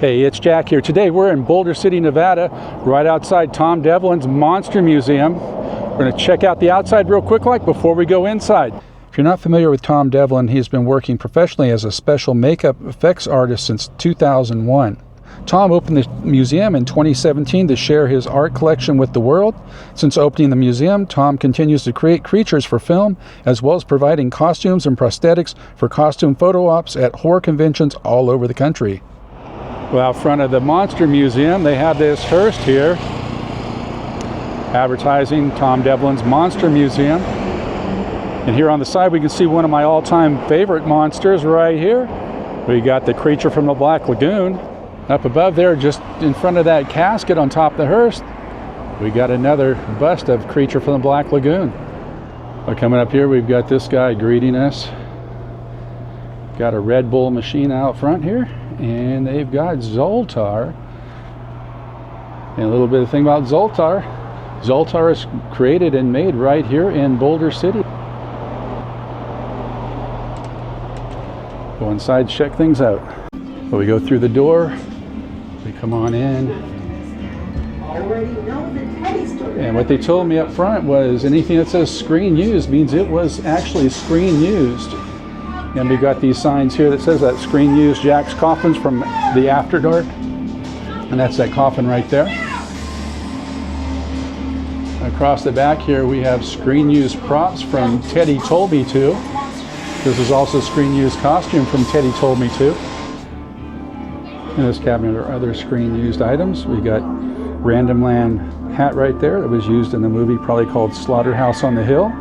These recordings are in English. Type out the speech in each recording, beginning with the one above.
Hey, it's Jack here. Today we're in Boulder City, Nevada, right outside Tom Devlin's Monster Museum. We're going to check out the outside real quick before we go inside. If you're not familiar with Tom Devlin, he's been working professionally as a special makeup effects artist since 2001. Tom opened the museum in 2017 to share his art collection with the world. Since opening the museum, Tom continues to create creatures for film, as well as providing costumes and prosthetics for costume photo ops at horror conventions all over the country. Well, out front of the Monster Museum, they have this hearse here advertising Tom Devlin's Monster Museum. And here on the side, we can see one of my all-time favorite monsters right here. We got the creature from the Black Lagoon. Up above there, just in front of that casket on top of the hearse, we got another bust of creature from the Black Lagoon. Well, coming up here, we've got this guy greeting us. Got a Red Bull machine out front here. And they've got Zoltar. And a little bit of thing about Zoltar. Zoltar is created and made right here in Boulder City. Go inside, check things out. So we go through the door, we come on in. And what they told me up front was anything that says screen used means it was actually screen used. And we got these signs here that says that screen used Jack's coffins from the After Dark. And that's that coffin right there. Across the back here we have screen used props from Teddy Told Me To. This is also screen used costume from Teddy Told Me To. In this cabinet are other screen used items. We got Random Land hat right there that was used in the movie probably called Slaughterhouse on the Hill.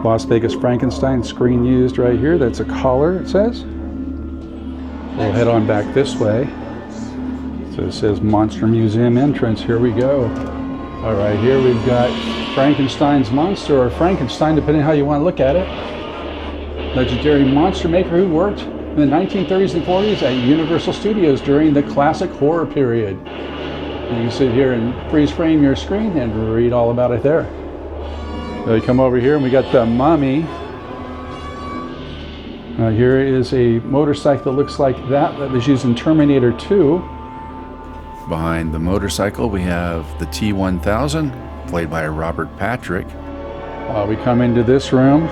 Las Vegas Frankenstein screen used right here. That's a collar, it says. We'll head on back this way. So it says Monster Museum entrance. Here we go. All right, here we've got Frankenstein's monster, or Frankenstein, depending on how you want to look at it. Legendary monster maker who worked in the 1930s and 40s at Universal Studios during the classic horror period. And you can sit here and freeze frame your screen and read all about it there. So you come over here and we got the mummy. Here is a motorcycle that looks like that was used in Terminator 2. Behind the motorcycle we have the T-1000, played by Robert Patrick. We come into this room.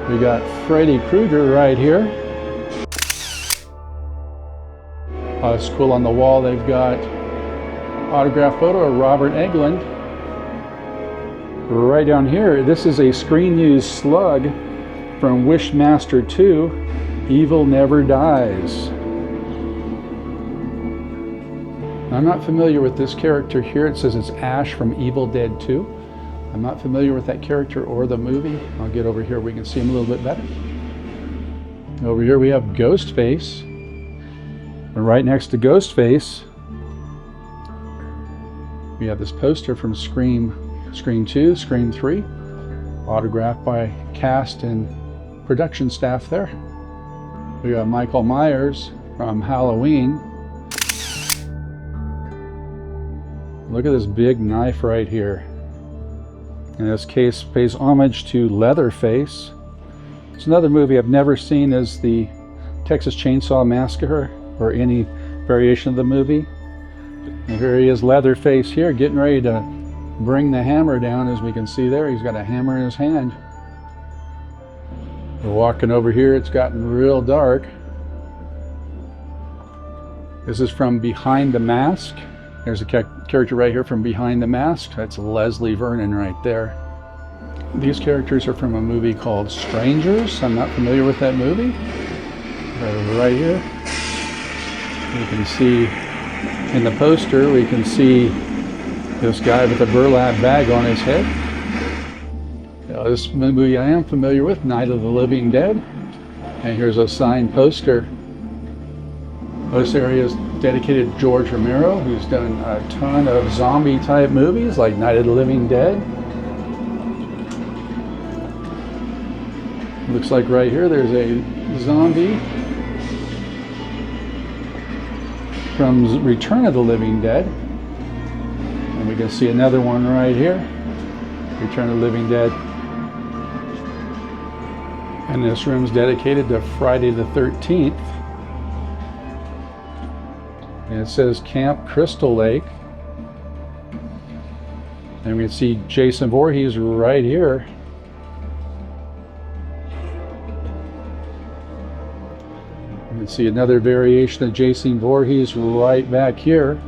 We got Freddy Krueger right here. It's cool. On the wall they've got autograph photo of Robert Englund. Right down here, this is a screen used slug from Wishmaster 2, Evil Never Dies. I'm not familiar with this character here. It says it's Ash from Evil Dead 2. I'm not familiar with that character or the movie. I'll get over here, we can see him a little bit better. Over here we have Ghostface. And right next to Ghostface, we have this poster from Scream 2, Scream 3, autographed by cast and production staff there. We got Michael Myers from Halloween. Look at this big knife right here. And this case pays homage to Leatherface. It's another movie I've never seen, is the Texas Chainsaw Massacre or any variation of the movie. And here he is, Leatherface here, getting ready to bring the hammer down. As we can see there, he's got a hammer in his hand. We're walking over here, it's gotten real dark. This is from Behind the Mask. There's a character right here from Behind the Mask. That's Leslie Vernon right there. These characters are from a movie called Strangers. I'm not familiar with that movie. Right here, you can see in the poster, we can see this guy with a burlap bag on his head. Now, this movie I am familiar with, Night of the Living Dead. And here's a signed poster. This area is dedicated to George Romero, who's done a ton of zombie type movies like Night of the Living Dead. Looks like right here there's a zombie from Return of the Living Dead. And we can see another one right here, Return of the Living Dead. And this room's dedicated to Friday the 13th. And it says Camp Crystal Lake. And we can see Jason Voorhees right here. You can see another variation of Jason Voorhees right back here.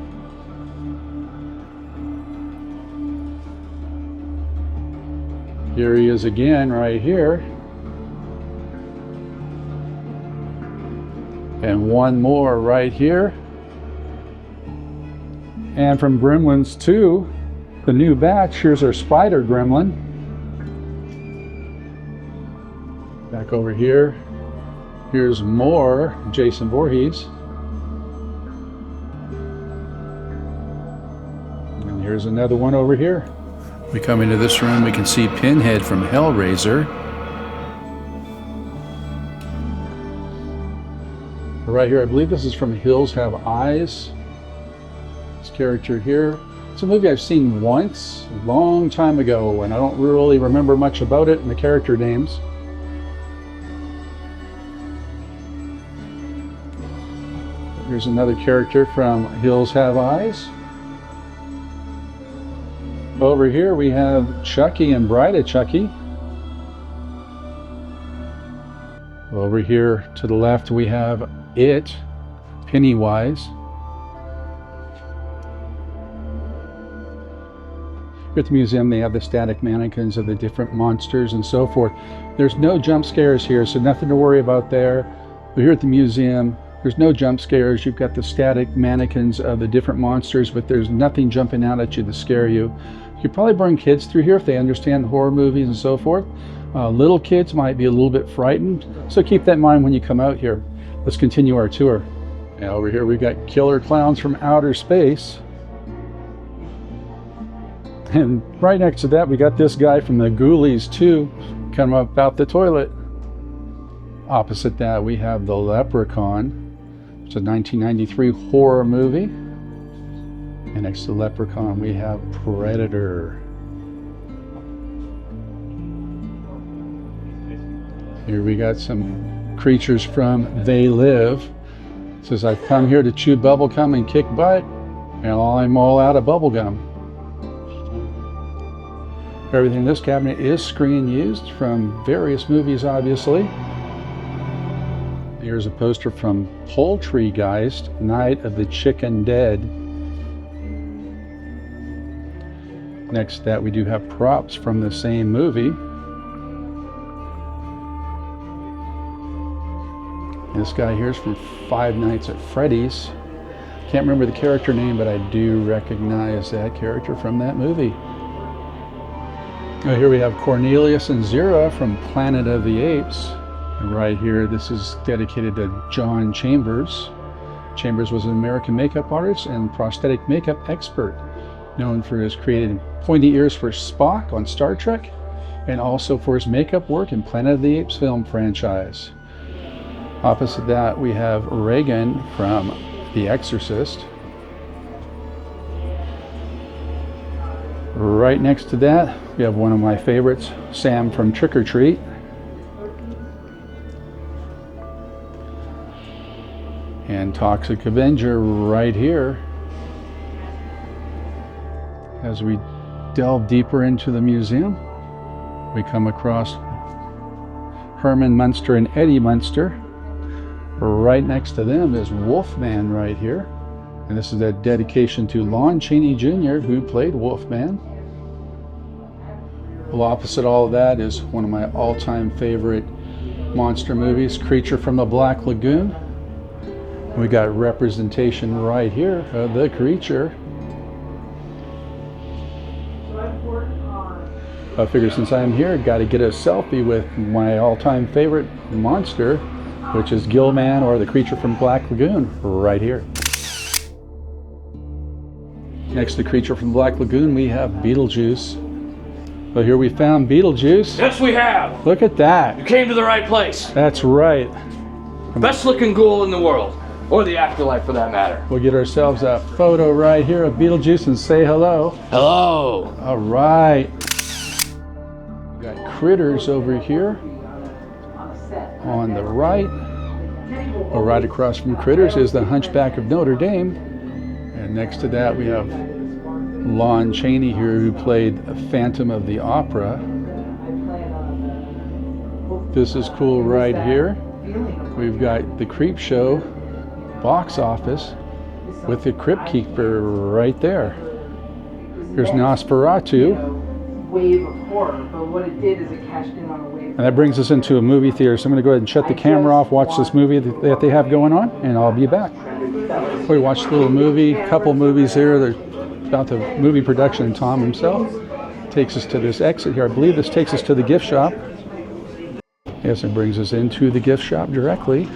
Here he is again right here. And one more right here. And from Gremlins 2, the new batch, here's our spider gremlin. Back over here. Here's more Jason Voorhees. And here's another one over here. We come into this room, we can see Pinhead from Hellraiser. Right here, I believe this is from Hills Have Eyes. This character here. It's a movie I've seen once, a long time ago, and I don't really remember much about it and the character names. Here's another character from Hills Have Eyes. Over here we have Chucky and Bride of Chucky. Over here to the left we have It, Pennywise. Here at the museum they have the static mannequins of the different monsters and so forth. There's no jump scares here, so nothing to worry about there. But here at the museum there's no jump scares. You've got the static mannequins of the different monsters, but there's nothing jumping out at you to scare you. You could probably bring kids through here if they understand horror movies and so forth. Little kids might be a little bit frightened, so keep that in mind when you come out here. Let's continue our tour. Now over here we've got killer clowns from outer space. And right next to that we got this guy from the Ghoulies 2 coming up out the toilet. Opposite that we have the Leprechaun. It's a 1993 horror movie. And next to Leprechaun we have Predator. Here we got some creatures from They Live. It says, I've come here to chew bubblegum and kick butt, and I'm all out of bubblegum. Everything in this cabinet is screen used from various movies, obviously. Here's a poster from Poultrygeist, Night of the Chicken Dead. Next to that we do have props from the same movie. This guy here is from Five Nights at Freddy's. Can't remember the character name, but I do recognize that character from that movie. Here we have Cornelius and Zira from Planet of the Apes. And right here, this is dedicated to John Chambers. Chambers was an American makeup artist and prosthetic makeup expert, known for his creating pointy ears for Spock on Star Trek, and also for his makeup work in Planet of the Apes film franchise. Opposite that, we have Reagan from The Exorcist. Right next to that, we have one of my favorites, Sam from Trick or Treat. And Toxic Avenger right here. As we delve deeper into the museum, we come across Herman Munster and Eddie Munster. Right next to them is Wolfman right here. And this is a dedication to Lon Chaney Jr., who played Wolfman. Well, opposite all of that is one of my all-time favorite monster movies, Creature from the Black Lagoon. We got representation right here of the creature. I figure since I'm here, got to get a selfie with my all-time favorite monster, which is Gillman, or the Creature from Black Lagoon, right here. Next to Creature from Black Lagoon, we have Beetlejuice. Well, here we found Beetlejuice. Yes, we have. Look at that. You came to the right place. That's right. Best looking ghoul in the world, or the afterlife for that matter. We'll get ourselves a photo right here of Beetlejuice and say hello. Hello. All right. We got Critters over here on the right. Right across from Critters is the Hunchback of Notre Dame. And next to that we have Lon Chaney here, who played Phantom of the Opera. This is cool right here. We've got the Creep Show box office with the Crypt Keeper right there. Here's Nosferatu. Wave of horror, but what it did is it cashed in on a wave. And that brings us into a movie theater. So I'm going to go ahead and shut the camera off, watch this movie that they have going on, and I'll be back. We watched a little movie, couple movies here. They're about the movie production. Tom himself takes us to this exit here. I believe this takes us to the gift shop. Yes, it brings us into the gift shop directly.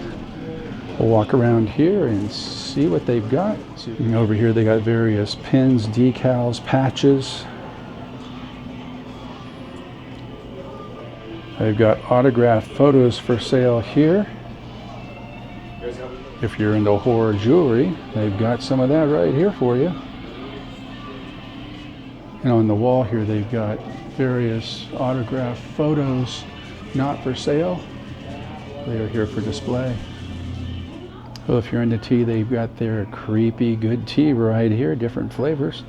We'll walk around here and see what they've got. And over here they got various pins, decals, patches. They've got autographed photos for sale here. If you're into horror jewelry, they've got some of that right here for you. And on the wall here, they've got various autographed photos, not for sale. They are here for display. Well, if you're into tea, they've got their creepy good tea right here, different flavors.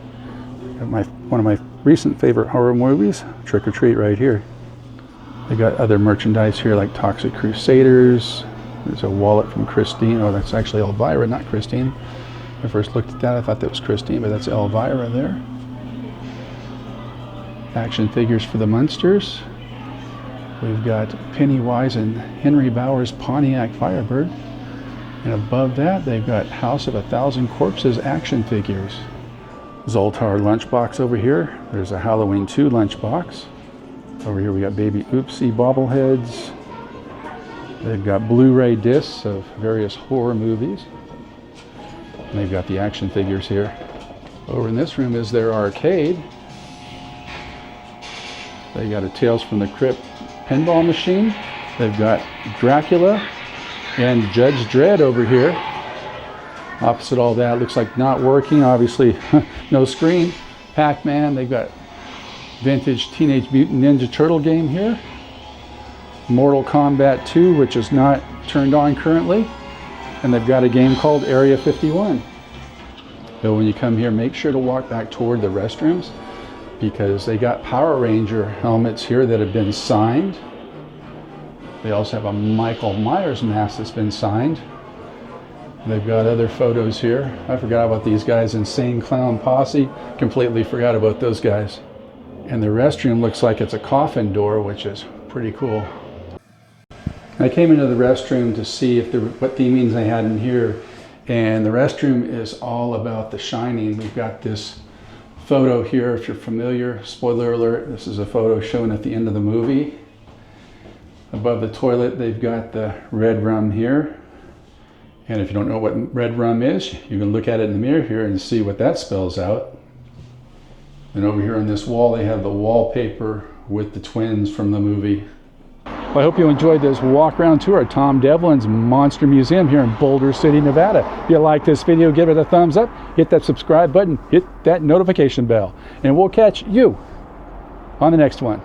One of my recent favorite horror movies, Trick or Treat, right here. They got other merchandise here like Toxic Crusaders. There's a wallet from Christine. Oh, that's actually Elvira, not Christine. When I first looked at that, I thought that was Christine, but that's Elvira there. Action figures for the Munsters. We've got Pennywise and Henry Bowers' Pontiac Firebird. And above that, they've got House of 1,000 Corpses action figures. Zoltar lunchbox over here. There's a Halloween 2 lunchbox. Over here we got Baby Oopsie bobbleheads. They've got Blu-ray discs of various horror movies. And they've got the action figures here. Over in this room is their arcade. They got a Tales from the Crypt pinball machine. They've got Dracula and Judge Dredd over here. Opposite all that, looks like not working, obviously no screen. Pac-Man, they've got vintage Teenage Mutant Ninja Turtle game here. Mortal Kombat 2, which is not turned on currently. And they've got a game called Area 51. So when you come here, make sure to walk back toward the restrooms, because they got Power Ranger helmets here that have been signed. They also have a Michael Myers mask that's been signed. They've got other photos here. I forgot about these guys, Insane Clown Posse. Completely forgot about those guys. And the restroom looks like it's a coffin door, which is pretty cool. I came into the restroom to see what themings they had in here. And the restroom is all about The Shining. We've got this photo here, if you're familiar. Spoiler alert, this is a photo shown at the end of the movie. Above the toilet, they've got the red rum here. And if you don't know what red rum is, you can look at it in the mirror here and see what that spells out. And over here on this wall, they have the wallpaper with the twins from the movie. Well, I hope you enjoyed this walk around tour at Tom Devlin's Monster Museum here in Boulder City, Nevada. If you like this video, give it a thumbs up, hit that subscribe button, hit that notification bell, and we'll catch you on the next one.